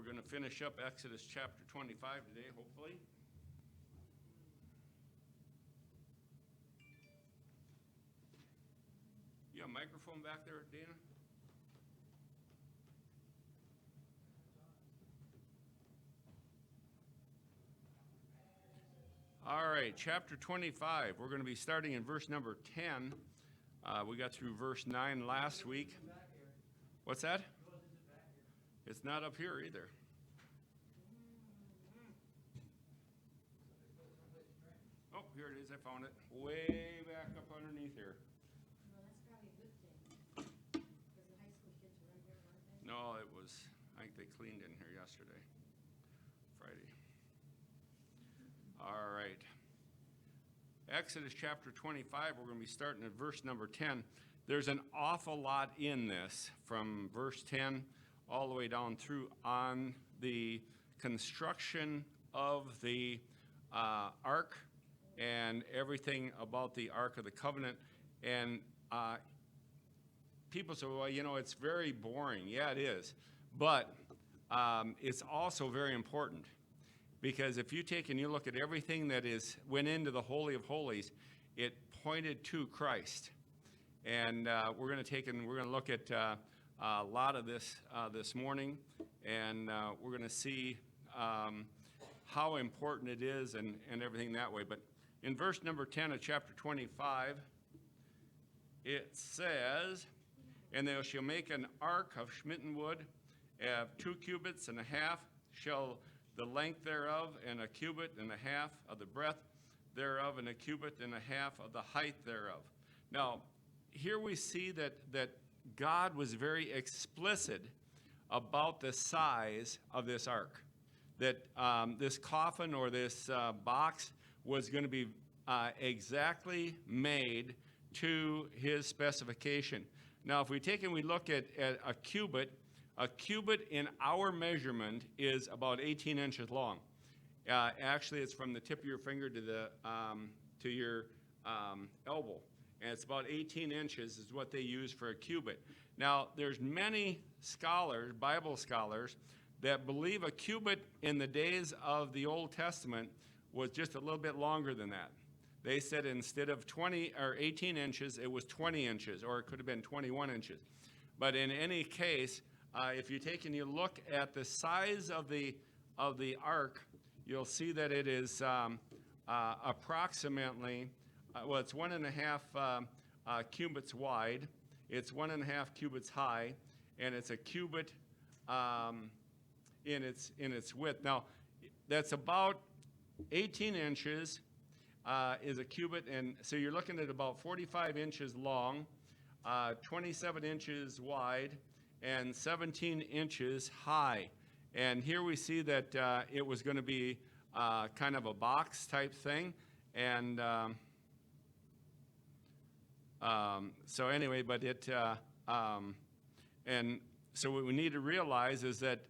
We're going to finish up Exodus chapter 25 today, hopefully. You have a microphone back there, Dana? All right, chapter 25. We're going to be starting in verse number 10. We got through verse 9 last week. What's that? It's not up here either. Oh, here it is. I found it. Way back up underneath here. Well, that's probably a good thing, because the high school kids were in here, weren't they? No, it was, I think they cleaned in here yesterday, Friday. All right. Exodus chapter 25, we're going to be starting at verse number 10. There's an awful lot in this, from verse 10 all the way down through on the construction of the ark and everything about the Ark of the Covenant. And people say, well, you know, it's very boring. Yeah, it is. But it's also very important. Because if you take and you look at everything that went into the Holy of Holies, it pointed to Christ. And we're going to take and we're going to look at a lot of this this morning. And we're going to see how important it is and everything that way. But in verse number 10 of chapter 25, it says, "And they shall make an ark of smitten wood, of 2 cubits and a half shall the length thereof, and a cubit and a half of the breadth thereof, and a cubit and a half of the height thereof." Now, here we see that God was very explicit about the size of this ark. That this coffin or this box was going to be exactly made to his specification. Now, if we take and we look at a cubit in our measurement is about 18 inches long. Actually, it's from the tip of your finger to your elbow. And it's about 18 inches is what they use for a cubit. Now, there's many scholars, Bible scholars, that believe a cubit in the days of the Old Testament was just a little bit longer than that. They said instead of 20 or 18 inches, it was 20 inches, or it could have been 21 inches. But in any case, if you take and you look at the size of the ark, you'll see that it is approximately, well, it's 1.5 cubits wide, it's 1.5 cubits high, and it's a cubit in its width. Now, that's about 18 inches is a cubit, and so you're looking at about 45 inches long, 27 inches wide, and 17 inches high. And here we see that it was going to be kind of a box type thing. And so anyway, but and so what we need to realize is that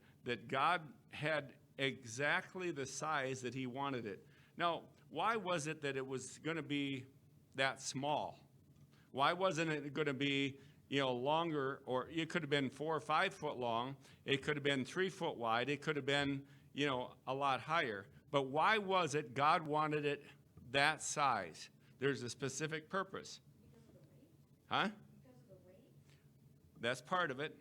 God had exactly the size that he wanted it. Now, why was it that it was going to be that small? Why wasn't it going to be, you know, longer, or it could have been 4 or 5 foot long, it could have been 3 foot wide, it could have been, you know, a lot higher. But why was it God wanted it that size? There's a specific purpose. Because of the weight? Huh? Because of the weight? That's part of it.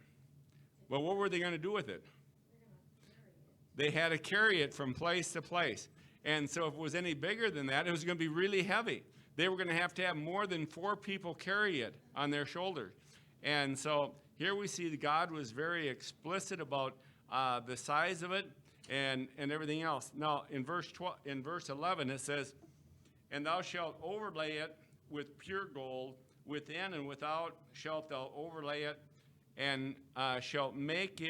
But what were they going to do with it? They're going to carry it. They had to carry it from place to place. And so if it was any bigger than that, it was going to be really heavy. They were going to have more than 4 people carry it on their shoulders. And so here we see that God was very explicit about the size of it and everything else. Now, in verse 11, it says, "And thou shalt overlay it with pure gold, within and without shalt thou overlay it, and shalt make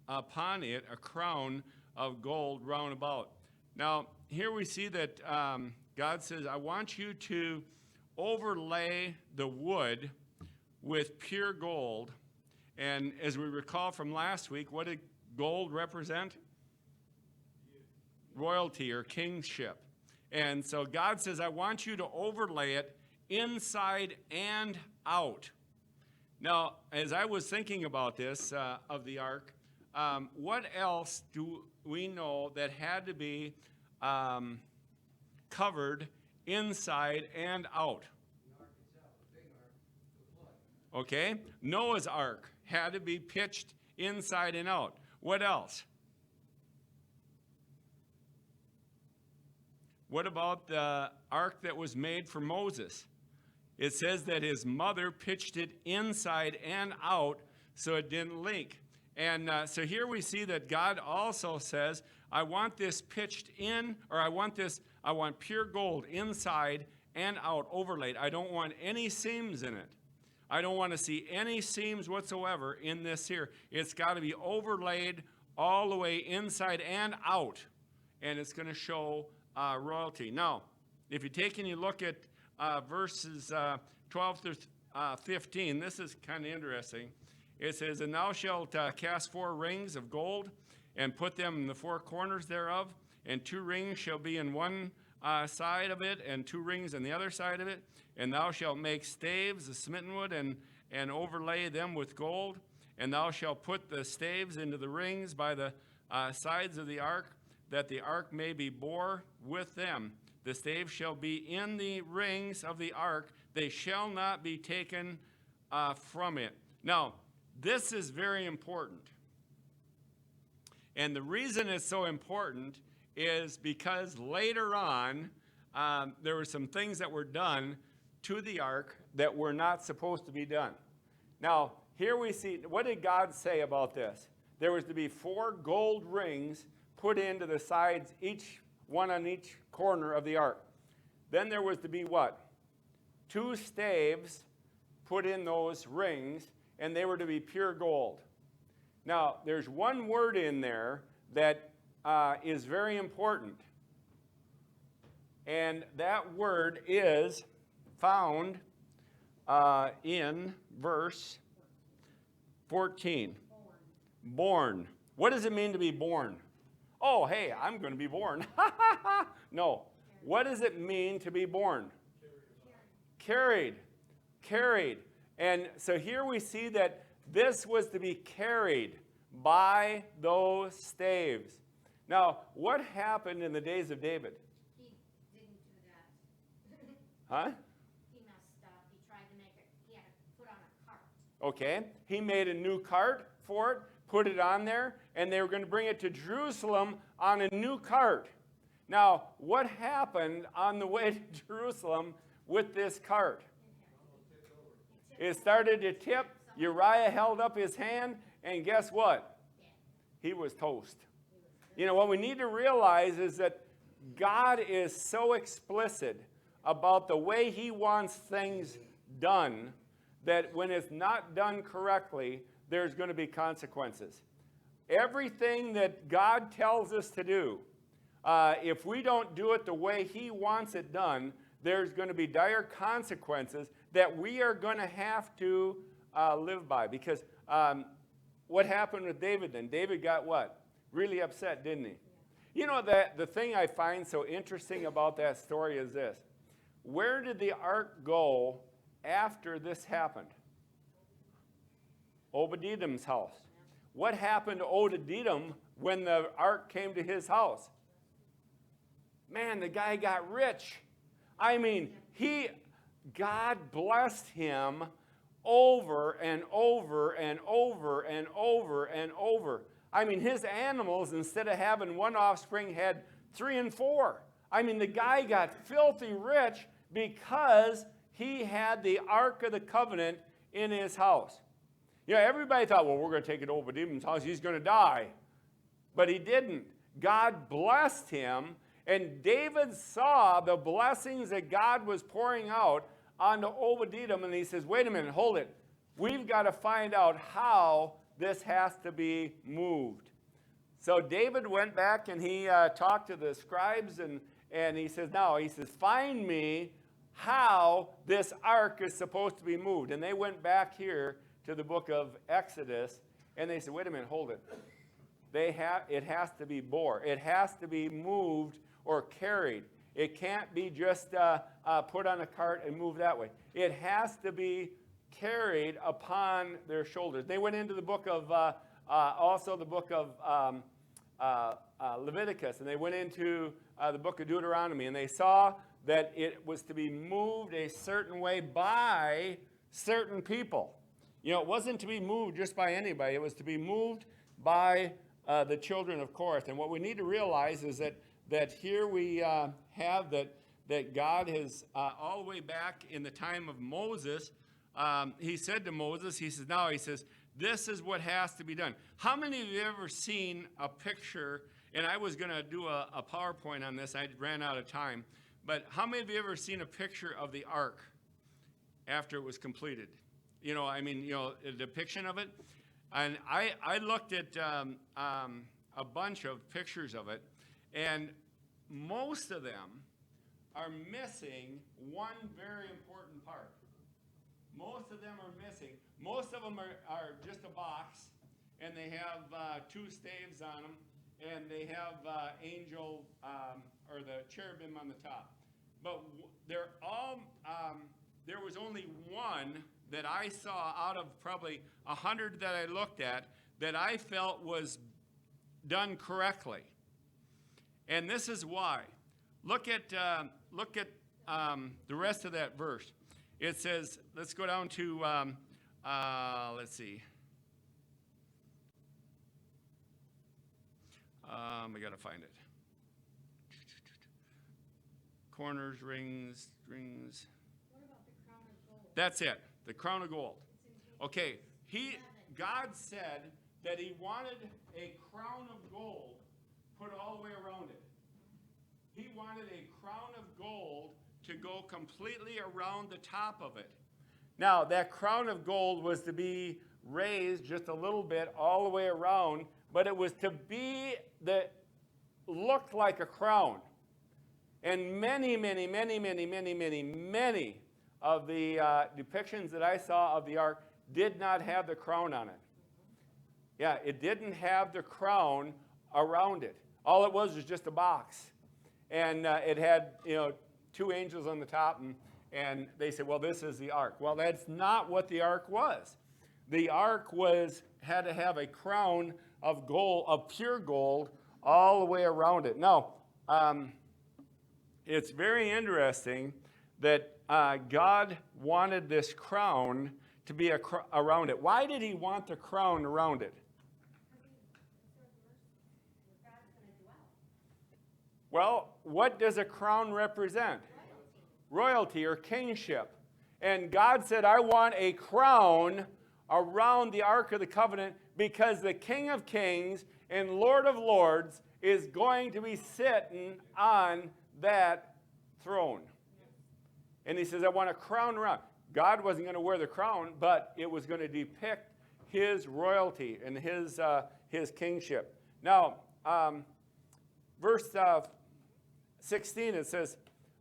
upon it a crown of gold round about." Now, here we see that God says, I want you to overlay the wood with pure gold. And as we recall from last week, what did gold represent? Royalty or kingship. And so God says, I want you to overlay it inside and out. Now, as I was thinking about this, of the ark, what else do we know that had to be covered inside and out? Okay, Noah's Ark had to be pitched inside and out. What else? What about the ark that was made for Moses? It says that his mother pitched it inside and out so it didn't leak. And so here we see that God also says, I want this pitched in, or I want pure gold inside and out, overlaid. I don't want any seams in it. I don't want to see any seams whatsoever in this here. It's got to be overlaid all the way inside and out, and it's going to show royalty. Now, if you take and you look at verses 12 through 15, this is kind of interesting. It says, and thou shalt cast 4 rings of gold and put them in the 4 corners thereof, and 2 rings shall be in one side of it, and 2 rings on the other side of it. And thou shalt make staves of smitten wood and overlay them with gold. And thou shalt put the staves into the rings by the sides of the ark, that the ark may be bore with them. The staves shall be in the rings of the ark. They shall not be taken from it. Now, this is very important. And the reason it's so important is because later on, there were some things that were done to the ark that were not supposed to be done. Now, here we see, what did God say about this? There was to be 4 gold rings put into the sides, each one on each corner of the ark. Then there was to be what? 2 staves put in those rings, and they were to be pure gold. Now, there's one word in there that is very important. And that word is found in verse 14. Born. What does it mean to be born? Oh, hey, I'm going to be born. No. What does it mean to be born? Carried. Carried. And so here we see that this was to be carried by those staves. Now, what happened in the days of David? He didn't do that. Huh? He messed up. He tried to make it, he had to put on a cart. Okay. He made a new cart for it, put it on there, and they were going to bring it to Jerusalem on a new cart. Now, what happened on the way to Jerusalem with this cart? It started to tip. Uriah held up his hand, and guess what? He was toast. You know, what we need to realize is that God is so explicit about the way he wants things done that when it's not done correctly, there's going to be consequences. Everything that God tells us to do, if we don't do it the way he wants it done, there's going to be dire consequences that we are going to have to live by. Because what happened with David then? David got what? Really upset, didn't he? You know, the thing I find so interesting about that story is this. Where did the ark go after this happened? Obed-Edom's house. What happened to Obed-Edom when the ark came to his house? Man, the guy got rich. I mean, God blessed him over and over and over and over and over. I mean, his animals, instead of having one offspring, had 3 and 4. I mean, the guy got filthy rich because he had the Ark of the Covenant in his house. You know, everybody thought, well, we're going to take it to Obed-Edom's house. He's going to die. But he didn't. God blessed him, and David saw the blessings that God was pouring out onto Obed-Edom, and he says, wait a minute, hold it. We've got to find out how this has to be moved. So David went back and he talked to the scribes, and he says, find me how this ark is supposed to be moved. And they went back here to the book of Exodus, and they said, wait a minute, hold it. It has to be bore. It has to be moved or carried. It can't be just put on a cart and moved that way. It has to be carried upon their shoulders. They went into the book of also the book of Leviticus, and they went into the book of Deuteronomy, and they saw that it was to be moved a certain way by certain people. It wasn't to be moved just by anybody. It was to be moved by the children of Korah. And what we need to realize is that here we have that God has, all the way back in the time of Moses, he said to Moses, he says, this is what has to be done. How many of you have ever seen a picture, and I was going to do a PowerPoint on this, I ran out of time, but how many of you ever seen a picture of the ark after it was completed? A depiction of it. And I looked at a bunch of pictures of it, and most of them are missing one very important part. Most of them are missing. Most of them are just a box, and they have two staves on them, and they have angel or the cherubim on the top. But they're all, there was only one that I saw out of probably 100 that I looked at that I felt was done correctly. And this is why. Look at the rest of that verse. It says, let's go down to, let's see. I got to find it. Corners, rings. What about the crown of gold? That's it, the crown of gold. Okay, God said that he wanted a crown of gold put all the way around it. He wanted a crown of gold to go completely around the top of it. Now, that crown of gold was to be raised just a little bit all the way around, but it was to be that looked like a crown. And many of the depictions that I saw of the ark did not have the crown on it. Yeah, it didn't have the crown around it. All it was just a box. And it had, two angels on the top, and they said, well, this is the ark. Well, that's not what the ark was. The ark had to have a crown of gold, of pure gold, all the way around it. Now, it's very interesting that God wanted this crown to be around it. Why did he want the crown around it? Well, what does a crown represent? Royalty or kingship. And God said, I want a crown around the Ark of the Covenant because the King of Kings and Lord of Lords is going to be sitting on that throne. And he says, I want a crown around. God wasn't going to wear the crown, but it was going to depict his royalty and his kingship. Now, verse 16, it says,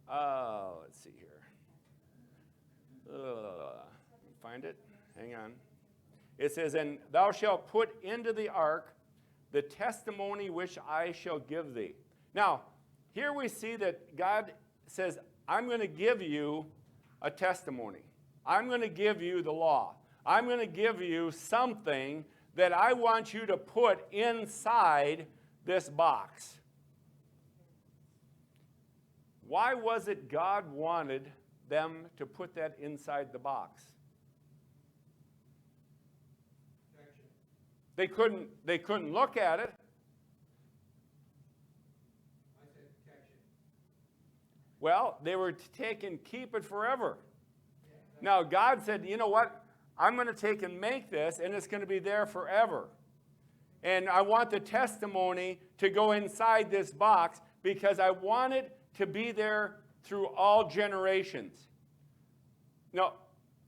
let's see here. Find it? Hang on. It says, and thou shalt put into the ark the testimony which I shall give thee. Now, here we see that God says, I'm going to give you a testimony. I'm going to give you the law. I'm going to give you something that I want you to put inside this box. Why was it God wanted them to put that inside the box? They couldn't look at it. I said protection. Well, they were taken, keep it forever. Now, God said, you know what? I'm going to take and make this, and it's going to be there forever. And I want the testimony to go inside this box because I want it to be there through all generations. Now,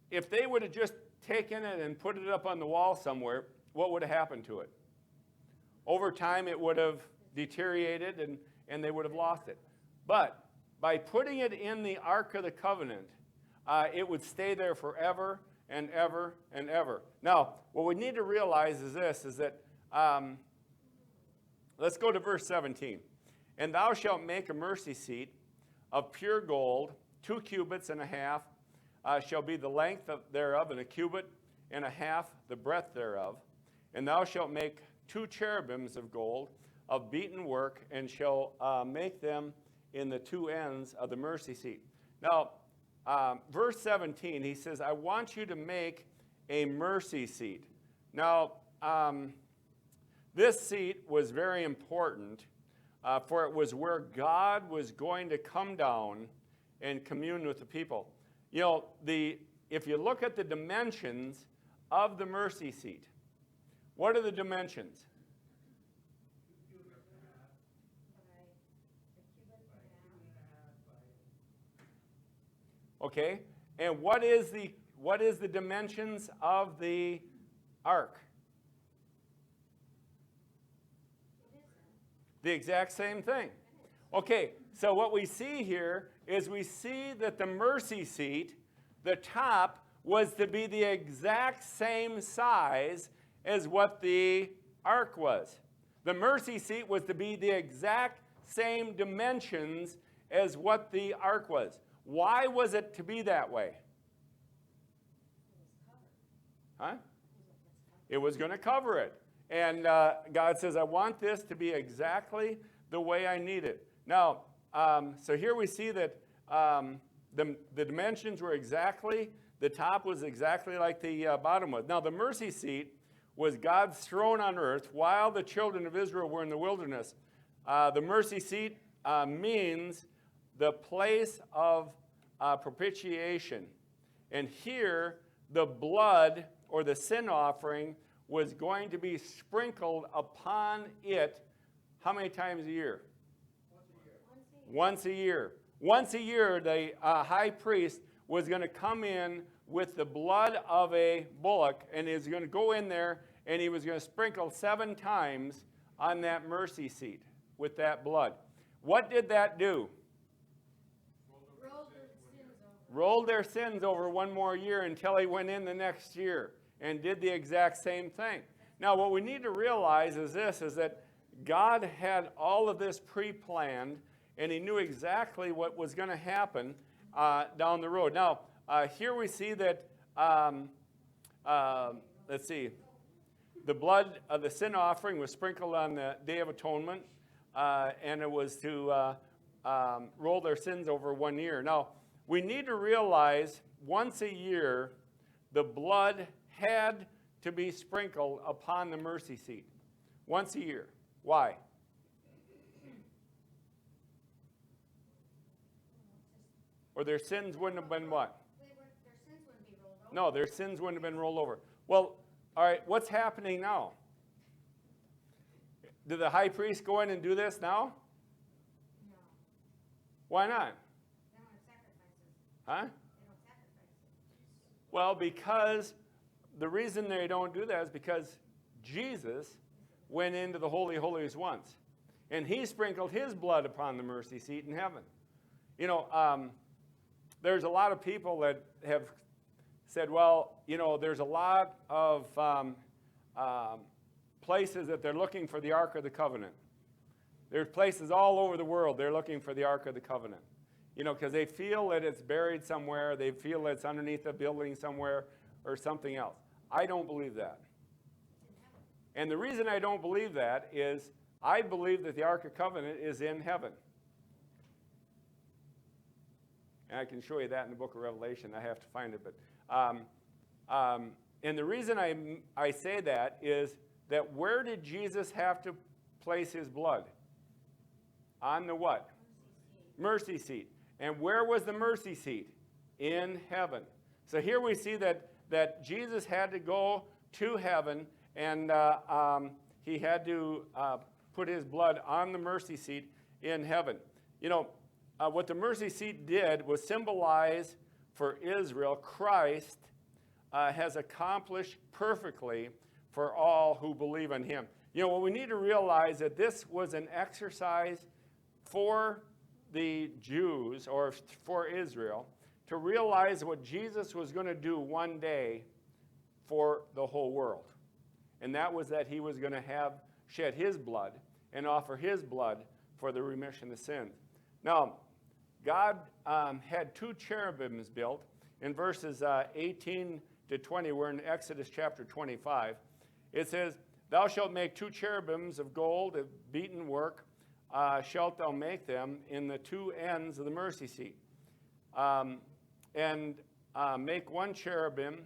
if they would have just taken it and put it up on the wall somewhere, what would have happened to it? Over time, it would have deteriorated and they would have lost it. But by putting it in the Ark of the Covenant, it would stay there forever and ever and ever. Now, what we need to realize is this, is that, let's go to verse 17. And thou shalt make a mercy seat of pure gold, 2 cubits and a half shall be the length thereof, and 1.5 cubits the breadth thereof. And thou shalt make 2 cherubims of gold, of beaten work, and shall make them in the 2 ends of the mercy seat. Now, verse 17, he says, I want you to make a mercy seat. Now, this seat was very important, for it was where God was going to come down and commune with the people. You know, if you look at the dimensions of the mercy seat, what are the dimensions? Okay, and what is the dimensions of the ark? The exact same thing. Okay, so what we see here is we see that the mercy seat, the top, was to be the exact same size as what the ark was. The mercy seat was to be the exact same dimensions as what the ark was. Why was it to be that way? Huh? It was going to cover it. And God says, I want this to be exactly the way I need it. Now, so here we see that the dimensions were exactly, the top was exactly like the bottom was. Now, the mercy seat was God's throne on earth while the children of Israel were in the wilderness. The mercy seat means the place of propitiation. And here, the blood or the sin offering was going to be sprinkled upon it how many times a year? Once a year. Once a year, the high priest was going to come in with the blood of a bullock, and he was going to go in there, and he was going to sprinkle 7 times on that mercy seat with that blood. What did that do? Rolled their sins over one more year until he went in the next year and did the exact same thing. Now, what we need to realize is this, is that God had all of this pre-planned, and he knew exactly what was going to happen down the road. Now, here we see that, let's see, the blood of the sin offering was sprinkled on the Day of Atonement, and it was to roll their sins over 1 year. Now, we need to realize once a year, the blood had to be sprinkled upon the mercy seat. Once a year. Why? Or their sins wouldn't have been what? Their sins wouldn't be rolled over. No, their sins wouldn't have been rolled over. Well, all right, what's happening now? Did the high priest go in and do this now? No. Why not? They don't have sacrifices. Huh? They don't sacrifice. Well, because the reason they don't do that is because Jesus went into the Holy of Holies once. And he sprinkled his blood upon the mercy seat in heaven. You know, there's a lot of people that have said, well, you know, there's a lot of places that they're looking for the Ark of the Covenant. There's places all over the world they're looking for the Ark of the Covenant. You know, because they feel that it's buried somewhere. They feel that it's underneath a building somewhere or something else. I don't believe that. And the reason I don't believe that is I believe that the Ark of Covenant is in heaven. And I can show you that in the book of Revelation. I have to find it. But, and the reason I say that is that where did Jesus have to place his blood? On the what? Mercy seat. And where was the mercy seat? In heaven. So here we see that Jesus had to go to heaven, and he had to put his blood on the mercy seat in heaven. You know, what the mercy seat did was symbolize for Israel Christ has accomplished perfectly for all who believe in him. You know, what we need to realize that this was an exercise for the Jews or for Israel to realize what Jesus was going to do one day for the whole world. And that was that he was going to shed his blood and offer his blood for the remission of sins. Now, God had 2 cherubims built. In verses 18 to 20, we're in Exodus chapter 25. It says, thou shalt make 2 cherubims of gold of beaten work, shalt thou make them in the 2 ends of the mercy seat. And make 1 cherubim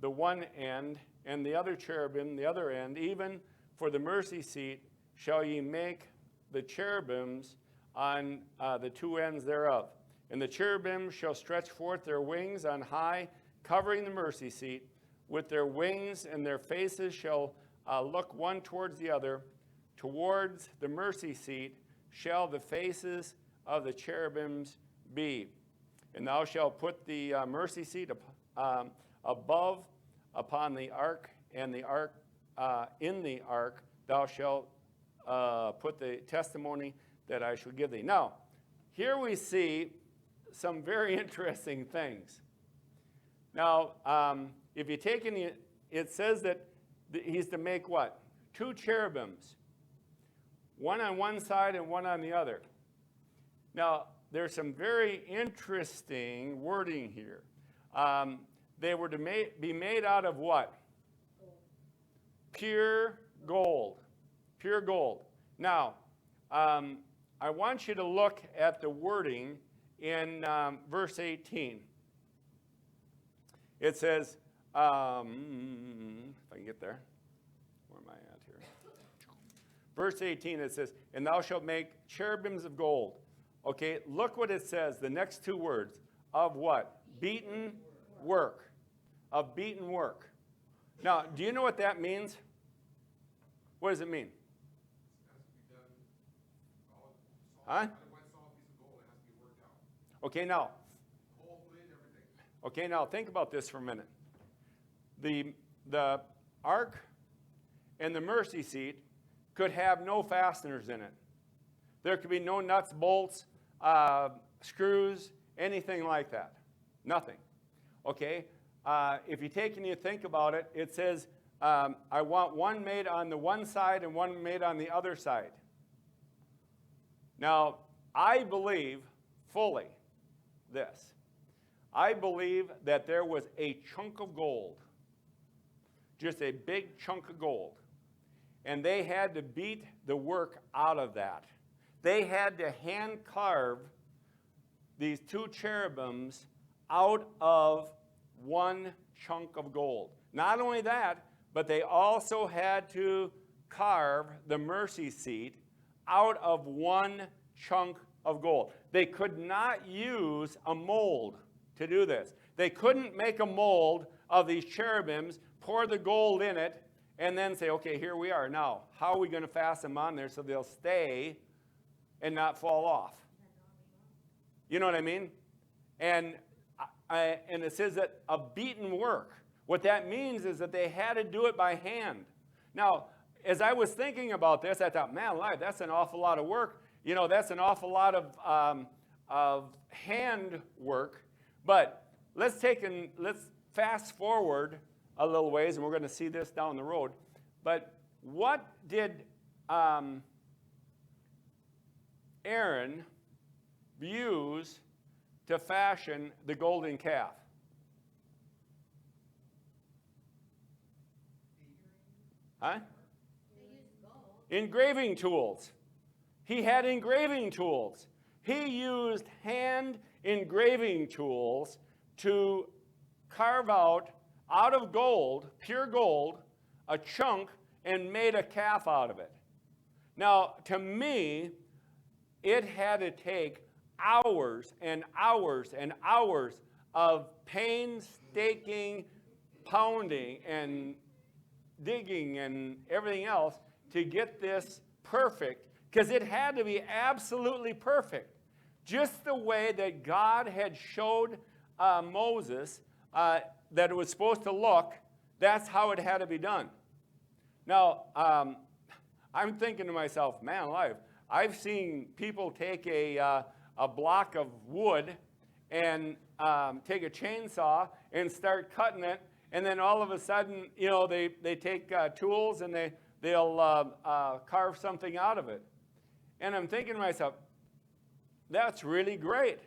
the one end, and the other cherubim the other end. Even for the mercy seat shall ye make the cherubims on the 2 ends thereof. And the cherubim shall stretch forth their wings on high, covering the mercy seat. With their wings and their faces shall look one towards the other. Towards the mercy seat shall the faces of the cherubims be. And thou shalt put the mercy seat above upon the ark, and the ark in the ark thou shalt put the testimony that I shall give thee. Now, here we see some very interesting things. Now, if you take in it says that he's to make what? 2 cherubims, one on one side and one on the other. Now, there's some very interesting wording here. They were to be made out of what? Pure gold. Pure gold. Now, I want you to look at the wording in verse 18. It says, if I can get there. Where am I at here? Verse 18, it says, and thou shalt make cherubims of gold. Okay, look what it says, the next 2 words. Of what? Beaten work. Of beaten work. Now, do you know what that means? What does it mean? Huh? Okay, now. Okay, now think about this for a minute. The ark and the mercy seat could have no fasteners in it. There could be no nuts, bolts, screws, anything like that. Nothing. Okay? If you take and you think about it, it says, I want one made on the one side and one made on the other side. Now, I believe fully this. I believe that there was a chunk of gold, just a big chunk of gold, and they had to beat the work out of that. They had to hand carve these 2 cherubims out of one chunk of gold. Not only that, but they also had to carve the mercy seat out of one chunk of gold. They could not use a mold to do this. They couldn't make a mold of these cherubims, pour the gold in it, and then say, okay, here we are. Now, how are we going to fasten them on there so they'll stay and not fall off? You know what I mean? And it says that a beaten work. What that means is that they had to do it by hand. Now, as I was thinking about this, I thought, man, alive, that's an awful lot of work. You know, that's an awful lot of hand work. But let's fast forward a little ways, and we're going to see this down the road. But what did Aaron use to fashion the golden calf? Huh? They used gold. Engraving tools. He had engraving tools. He used hand engraving tools to carve out of gold, pure gold, a chunk, and made a calf out of it. Now, to me, it had to take hours and hours and hours of painstaking pounding and digging and everything else to get this perfect, because it had to be absolutely perfect. Just the way that God had showed Moses that it was supposed to look, that's how it had to be done. Now, I'm thinking to myself, man alive, I've seen people take a block of wood and take a chainsaw and start cutting it, and then all of a sudden, you know, they take tools and they'll carve something out of it. And I'm thinking to myself, that's really great.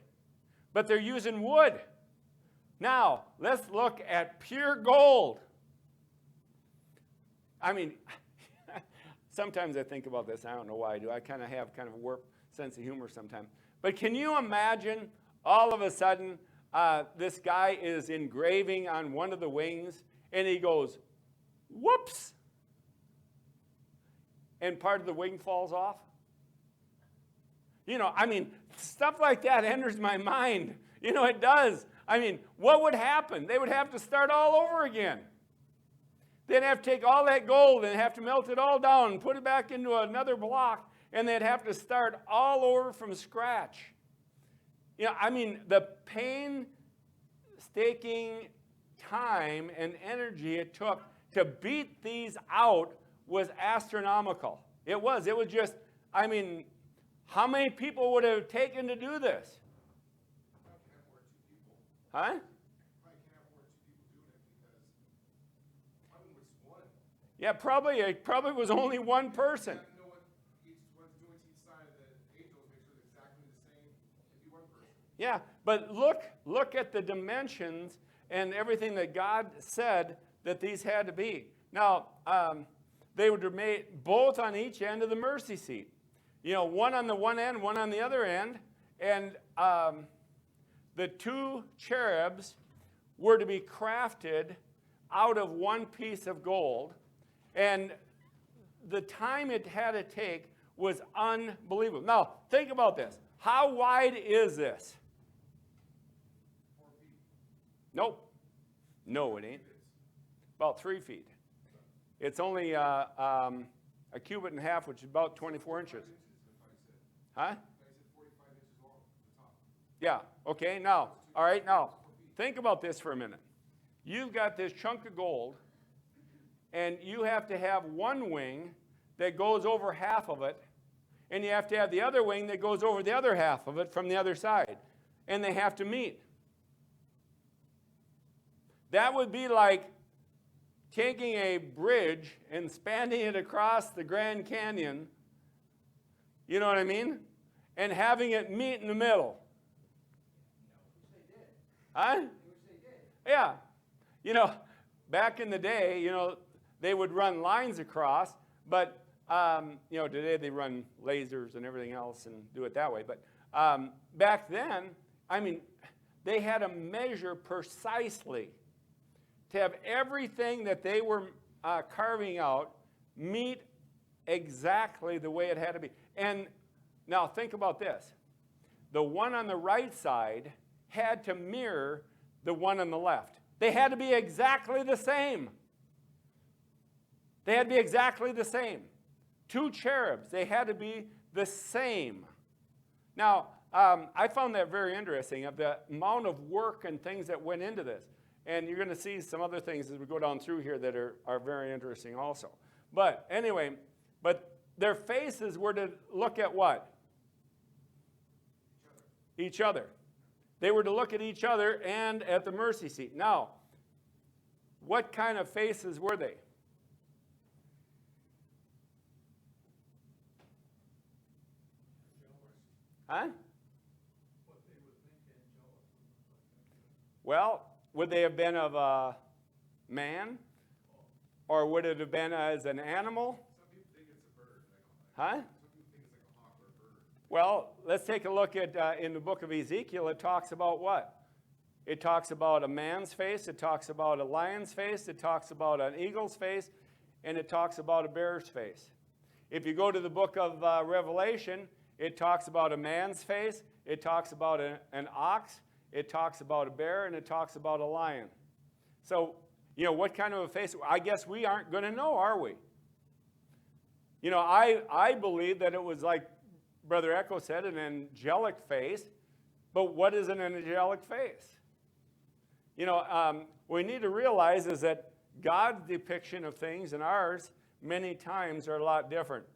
But they're using wood. Now, let's look at pure gold. I mean, sometimes I think about this. I don't know why I do. I kind of have kind of a warped sense of humor sometimes. But can you imagine all of a sudden this guy is engraving on one of the wings and he goes, whoops, and part of the wing falls off? You know, I mean, stuff like that enters my mind. You know, it does. I mean, what would happen? They would have to start all over again. They'd have to take all that gold and have to melt it all down and put it back into another block, and they'd have to start all over from scratch. You know, I mean, the painstaking time and energy it took to beat these out was astronomical. It was just, I mean, how many people would have taken to do this? Huh? Yeah, probably it was only one person. Yeah, but look at the dimensions and everything that God said that these had to be. Now, they were made both on each end of the mercy seat. You know, one on the one end, one on the other end, and the two cherubs were to be crafted out of one piece of gold, and the time it had to take was unbelievable. Now, think about this. How wide is this? 4 feet. Nope. No, it ain't. About 3 feet. It's only a cubit and a half, which is about 24 inches. Huh? Yeah, okay, now, all right, now, think about this for a minute. You've got this chunk of gold, and you have to have one wing that goes over half of it, and you have to have the other wing that goes over the other half of it from the other side, and they have to meet. That would be like taking a bridge and spanning it across the Grand Canyon, you know what I mean, and having it meet in the middle. Huh? Yeah. You know, back in the day, you know, they would run lines across, but, you know, today they run lasers and everything else and do it that way. But back then, I mean, they had to measure precisely to have everything that they were carving out meet exactly the way it had to be. And now think about this. The one on the right side had to mirror the one on the left. They had to be exactly the same. They had to be exactly the same. Two cherubs, they had to be the same. Now, I found that very interesting, of the amount of work and things that went into this. And you're going to see some other things as we go down through here that are very interesting also. But anyway, but their faces were to look at what? Each other. They were to look at each other and at the mercy seat. Now, what kind of faces were they? Huh? Well, would they have been of a man? Or would it have been as an animal? Some people think it's a bird. Huh? Some people think it's like a hawk or a bird. Well, let's take a look at, in the book of Ezekiel, it talks about what? It talks about a man's face, it talks about a lion's face, it talks about an eagle's face, and it talks about a bear's face. If you go to the book of Revelation, it talks about a man's face, it talks about an ox, it talks about a bear, and it talks about a lion. So, you know, what kind of a face? I guess we aren't going to know, are we? You know, I believe that it was like Brother Echo said, an angelic face. But what is an angelic face? You know, we need to realize is that God's depiction of things and ours many times are a lot different.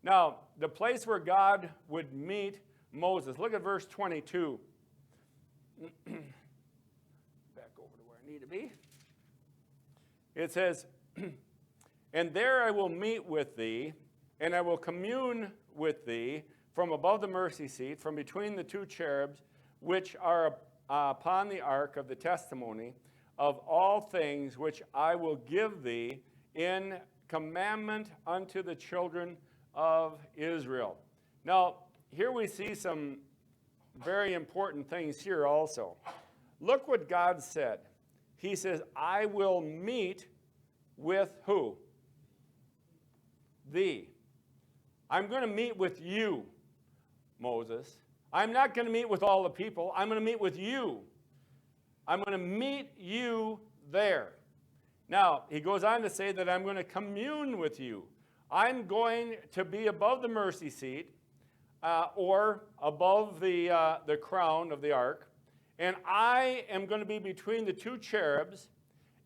Now, the place where God would meet Moses, look at verse 22. Back over to where I need to be. It says, and there I will meet with thee, and I will commune with thee from above the mercy seat, from between the two cherubs, which are upon the ark of the testimony of all things which I will give thee in commandment unto the children of Israel. Now, here we see some very important things here also. Look what God said. He says, I will meet with who? Thee. I'm going to meet with you, Moses. I'm not going to meet with all the people. I'm going to meet with you. I'm going to meet you there. Now, he goes on to say that I'm going to commune with you. I'm going to be above the mercy seat or above the crown of the ark. And I am going to be between the two cherubs.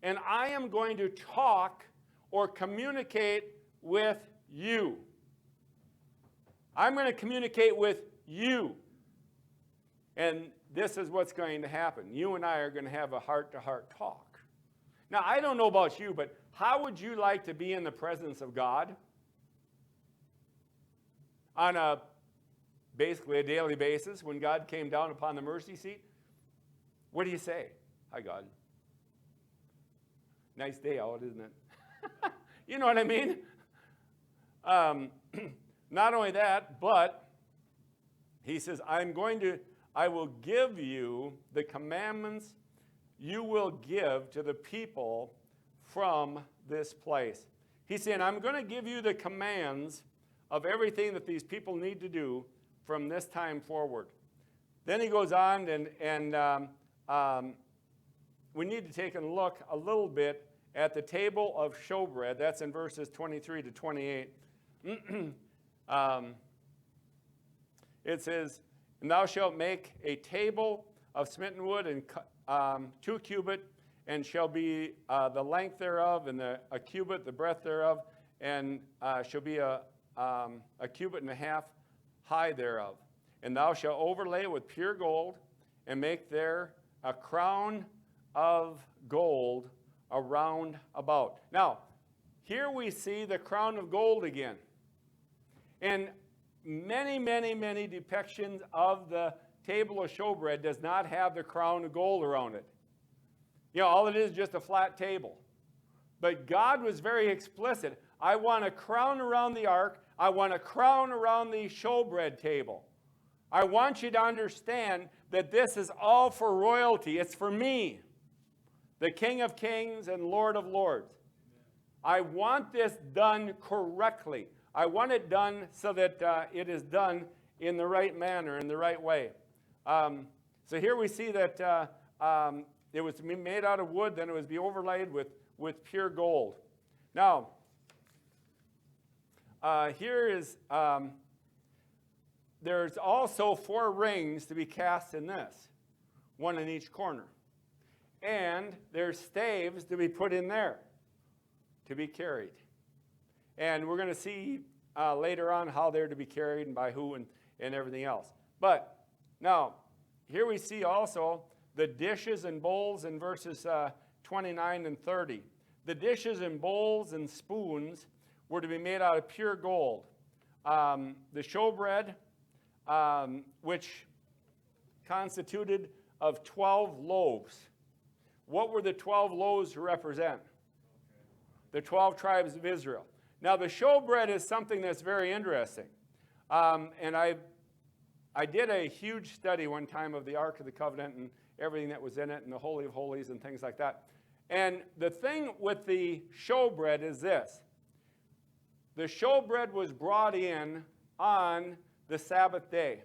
And I am going to talk or communicate with you. I'm going to communicate with you. And this is what's going to happen. You and I are going to have a heart-to-heart talk. Now, I don't know about you, but how would you like to be in the presence of God on basically a daily basis when God came down upon the mercy seat? What do you say? Hi, God. Nice day out, isn't it? You know what I mean? Not only that, but he says, I will give you the commandments you will give to the people from this place. He's saying, I'm going to give you the commands of everything that these people need to do from this time forward. Then he goes on, and we need to take a look a little bit at the table of showbread. That's in verses 23 to 28. It says, and thou shalt make a table of smitten wood and 2 cubit, and shall be the length thereof, and a cubit, the breadth thereof, and shall be a cubit and a half high thereof. And thou shalt overlay with pure gold, and make there a crown of gold around about. Now, here we see the crown of gold again. And many, many, many depictions of the table of showbread does not have the crown of gold around it. You know, all it is just a flat table. But God was very explicit. I want a crown around the ark. I want a crown around the showbread table. I want you to understand that this is all for royalty. It's for me, the King of Kings and Lord of Lords. I want this done correctly. I want it done so that it is done in the right manner, in the right way. So here we see that it was to be made out of wood, then it was to be overlaid with pure gold. Now, here is, there's also 4 rings to be cast in this, one in each corner. And there's staves to be put in there to be carried. And we're going to see later on how they're to be carried and by who and everything else. But now, here we see also the dishes and bowls in verses 29 and 30. The dishes and bowls and spoons were to be made out of pure gold. The showbread, which constituted of 12 loaves. What were the 12 loaves to represent? The 12 tribes of Israel. Now, the showbread is something that's very interesting. And I did a huge study one time of the Ark of the Covenant and everything that was in it and the Holy of Holies and things like that. And the thing with the showbread is this. The showbread was brought in on the Sabbath day.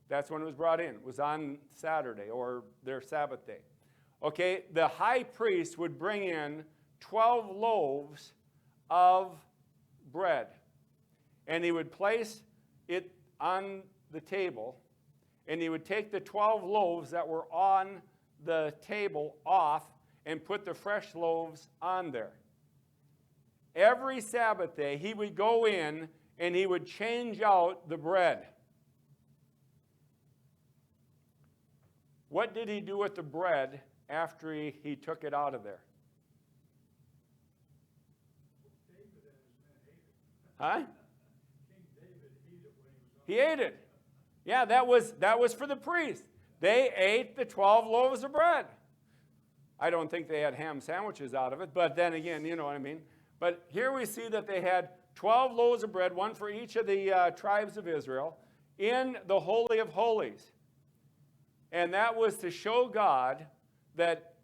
That's when it was brought in. It was on Saturday or their Sabbath day. Okay, the high priest would bring in 12 loaves of bread. And he would place it on the table. And he would take the 12 loaves that were on the table off and put the fresh loaves on there. Every Sabbath day, he would go in and he would change out the bread. What did he do with the bread after he took it out of there? Huh? He ate it. Yeah, that was for the priest. They ate the 12 loaves of bread. I don't think they had ham sandwiches out of it, but then again, you know what I mean. But here we see that they had 12 loaves of bread, one for each of the tribes of Israel, in the Holy of Holies. And that was to show God that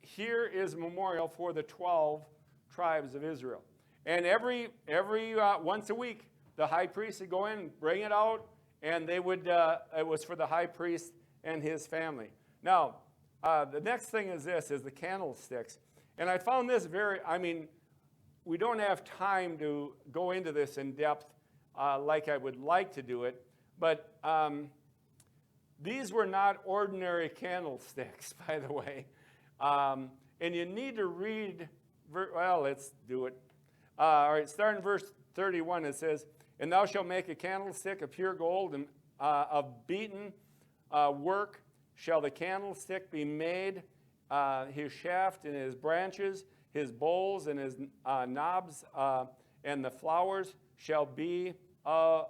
here is a memorial for the 12 tribes of Israel. And every once a week, the high priest would go in, bring it out, and they would. It was for the high priest and his family. Now, the next thing is the candlesticks, and I found this we don't have time to go into this in depth like I would like to do it, but these were not ordinary candlesticks, by the way. And you need to read, let's do it. All right, starting in verse 31, it says, "And thou shalt make a candlestick of pure gold, and of beaten work shall the candlestick be made, his shaft and his branches, his bowls and his knobs, and the flowers shall be of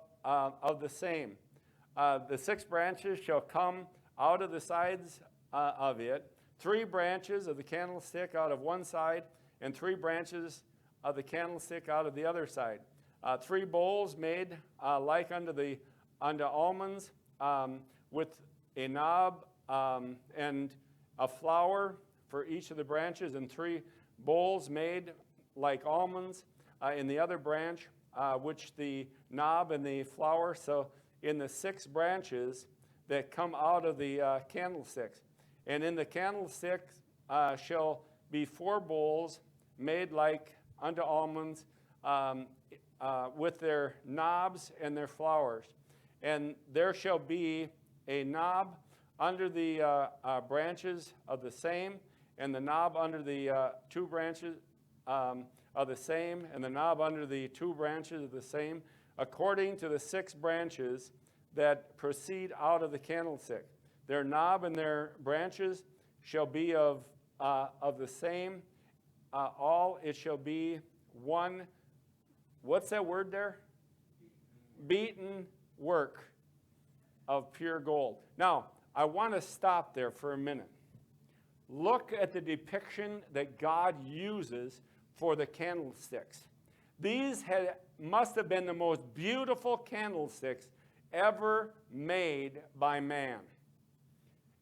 the same. The 6 branches shall come out of the sides of it, 3 branches of the candlestick out of one side, and 3 branches of the candlestick out of the other side. 3 bowls made like unto almonds, with a knob and a flower for each of the branches, and 3 bowls made like almonds in the other branch, which the knob and the flower. So in the 6 branches that come out of the candlesticks. And in the candlesticks shall be 4 bowls made like unto almonds, with their knobs and their flowers. And there shall be a knob under the branches of the same, and the knob under the 2 branches of the same, and the knob under the 2 branches of the same, according to the 6 branches that proceed out of the candlestick. Their knob and their branches shall be of the same. All it shall be one. What's that word there? Beaten work of pure gold. Now, I want to stop there for a minute. Look at the depiction that God uses for the candlesticks. These must have been the most beautiful candlesticks ever made by man.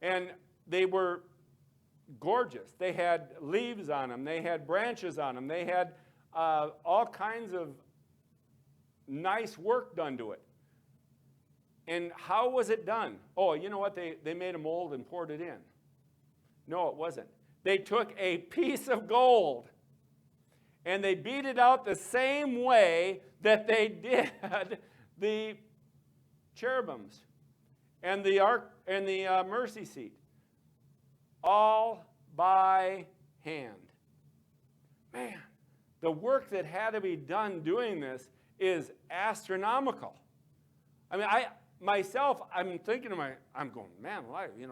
And they were gorgeous. They had leaves on them. They had branches on them. They had all kinds of nice work done to it. And how was it done? Oh, you know what? They made a mold and poured it in. No, it wasn't. They took a piece of gold and they beat it out the same way that they did the cherubims and the ark and the mercy seat, all by hand. Man, the work that had to be done doing this is astronomical. I mean, I'm thinking to I'm going, man,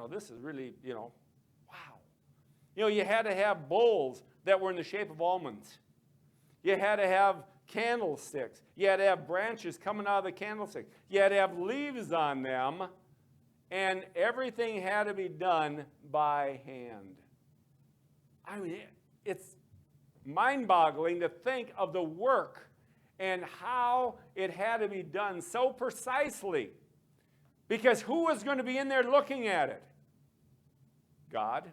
this is really, wow. You had to have bowls that were in the shape of almonds. You had to have candlesticks. You had to have branches coming out of the candlestick. You had to have leaves on them. And everything had to be done by hand. I mean, it's mind-boggling to think of the work and how it had to be done so precisely. Because who was going to be in there looking at it? God.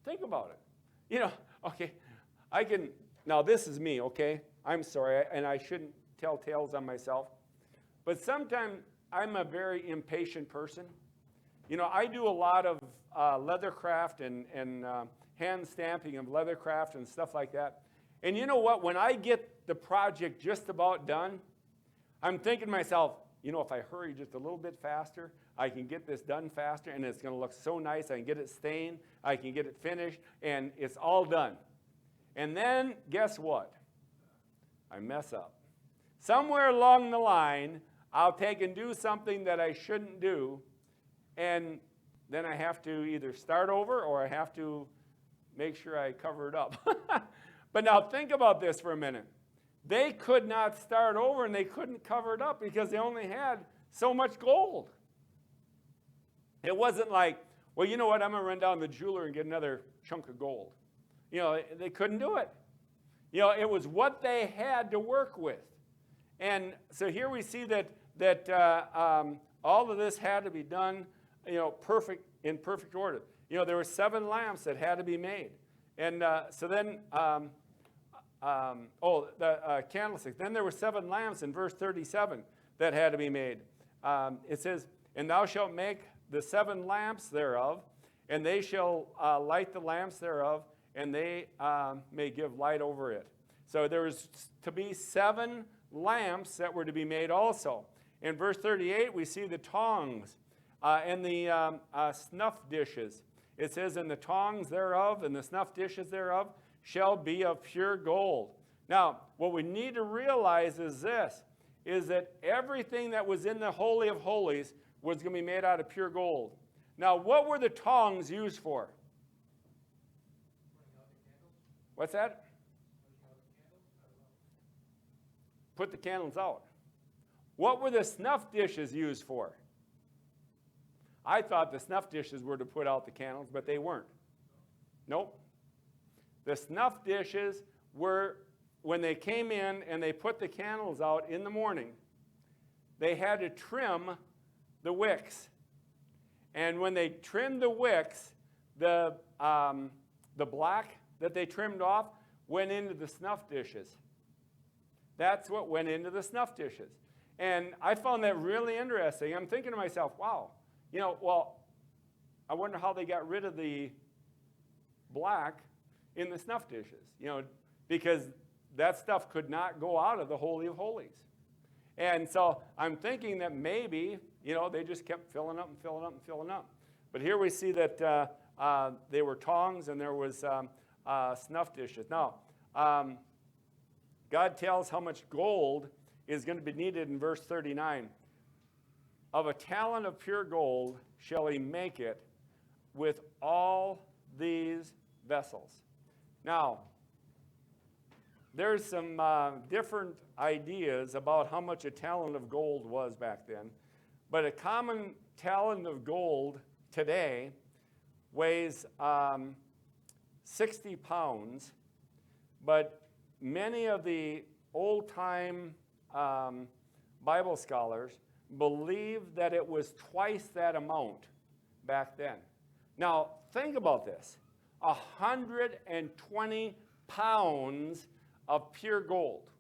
Think about it. Okay, now this is me, okay? I'm sorry, and I shouldn't tell tales on myself. But sometimes I'm a very impatient person. I do a lot of leathercraft and hand stamping of leathercraft and stuff like that. And you know what? When I get the project just about done, I'm thinking to myself, if I hurry just a little bit faster, I can get this done faster, and it's going to look so nice. I can get it stained. I can get it finished, and it's all done. And then, guess what? I mess up. Somewhere along the line, I'll take and do something that I shouldn't do, and then I have to either start over or I have to make sure I cover it up. But now think about this for a minute. They could not start over and they couldn't cover it up because they only had so much gold. It wasn't like, well, you know what, I'm going to run down to the jeweler and get another chunk of gold. They couldn't do it. You know, it was what they had to work with. And so here we see that all of this had to be done, you know, in perfect order. You know, there were 7 lamps that had to be made. And so then, the candlestick. Then there were 7 lamps in verse 37 that had to be made. It says, and thou shalt make the 7 lamps thereof, and they shall light the lamps thereof, and they may give light over it. So there was to be 7 lamps that were to be made also. In verse 38, we see the tongs and the snuff dishes. It says, and the tongs thereof and the snuff dishes thereof shall be of pure gold. Now, what we need to realize is this, is that everything that was in the Holy of Holies was going to be made out of pure gold. Now, what were the tongs used for? What's that? Put the candles out. What were the snuff dishes used for? I thought the snuff dishes were to put out the candles, but they weren't. Nope. The snuff dishes were, when they came in and they put the candles out in the morning, they had to trim the wicks. And when they trimmed the wicks, the black that they trimmed off went into the snuff dishes. That's what went into the snuff dishes. And I found that really interesting. I'm thinking to myself, wow, you know, well, I wonder how they got rid of the black in the snuff dishes, you know, because that stuff could not go out of the Holy of Holies. And so I'm thinking that maybe, you know, they just kept filling up and filling up and filling up. But here we see that they were tongs and there was snuff dishes. Now, God tells how much gold is going to be needed in verse 39. Of a talent of pure gold shall he make it with all these vessels. Now, there's some different ideas about how much a talent of gold was back then. But a common talent of gold today weighs 60 pounds. But many of the old-time Bible scholars believe that it was twice that amount back then. Now, think about this. 120 pounds of pure gold.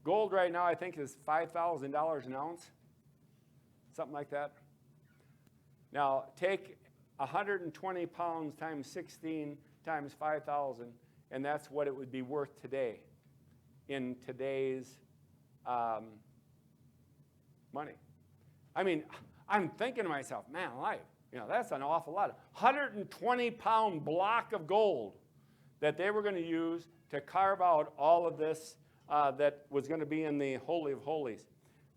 Gold right now, I think, is $5,000 an ounce, something like that. Now, take 120 pounds times 16 times 5,000, and that's what it would be worth today in today's money. I mean, I'm thinking to myself, man, you know, that's an awful lot. 120-pound block of gold that they were going to use to carve out all of this that was going to be in the Holy of Holies.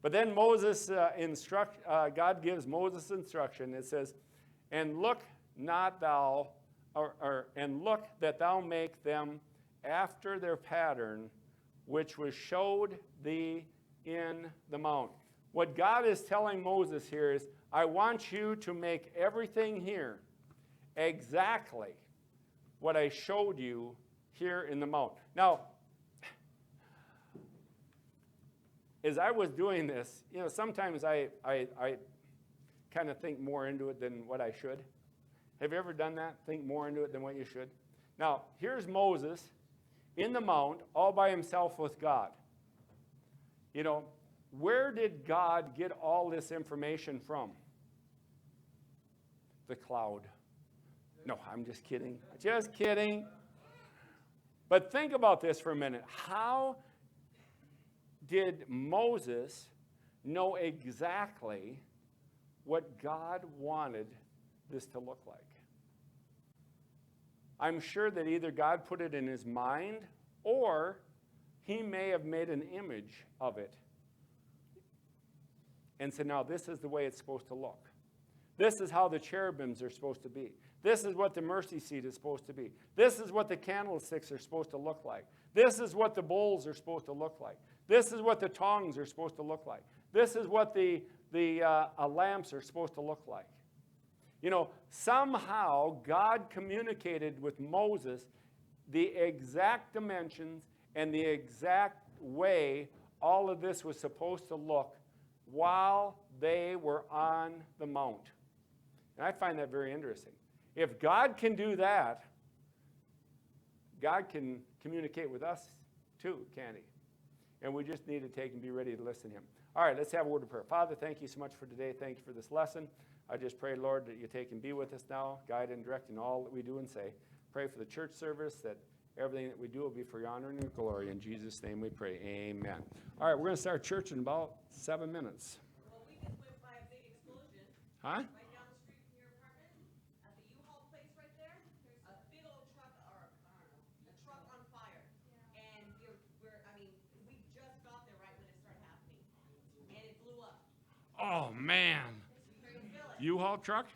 But then Moses God gives Moses instruction. It says, and look not thou, and look that thou make them after their pattern, which was showed thee in the mount. What God is telling Moses here is, I want you to make everything here exactly what I showed you here in the mount. Now, as I was doing this, you know, sometimes I kind of think more into it than what I should. Have you ever done that? Think more into it than what you should? Now, here's Moses in the mount all by himself with God. You know, where did God get all this information from? The cloud. No, I'm just kidding. Just kidding. But think about this for a minute. How did Moses know exactly what God wanted this to look like? I'm sure that either God put it in his mind or he may have made an image of it and said, now this is the way it's supposed to look. This is how the cherubims are supposed to be. This is what the mercy seat is supposed to be. This is what the candlesticks are supposed to look like. This is what the bowls are supposed to look like. This is what the tongs are supposed to look like. This is what the lamps are supposed to look like. You know, somehow God communicated with Moses the exact dimensions and the exact way all of this was supposed to look while they were on the mount. And I find that very interesting. If God can do that, God can communicate with us too, can't he? And we just need to take and be ready to listen to him. All right, let's have a word of prayer. Father, thank you so much for today. Thank you for this lesson. I just pray, Lord, that you take and be with us now, guide and direct in all that we do and say. Pray for the church service, that everything that we do will be for your honor and your glory. In Jesus' name we pray. Amen. All right, we're going to start church in about 7 minutes. Well, we just went by a big explosion Huh? right down the street from your apartment. At the U-Haul place right there, there's a big old truck, or I don't know, a truck on fire. And we just got there right when it started happening. And it blew up. Oh, man. We couldn't fill it. U-Haul truck?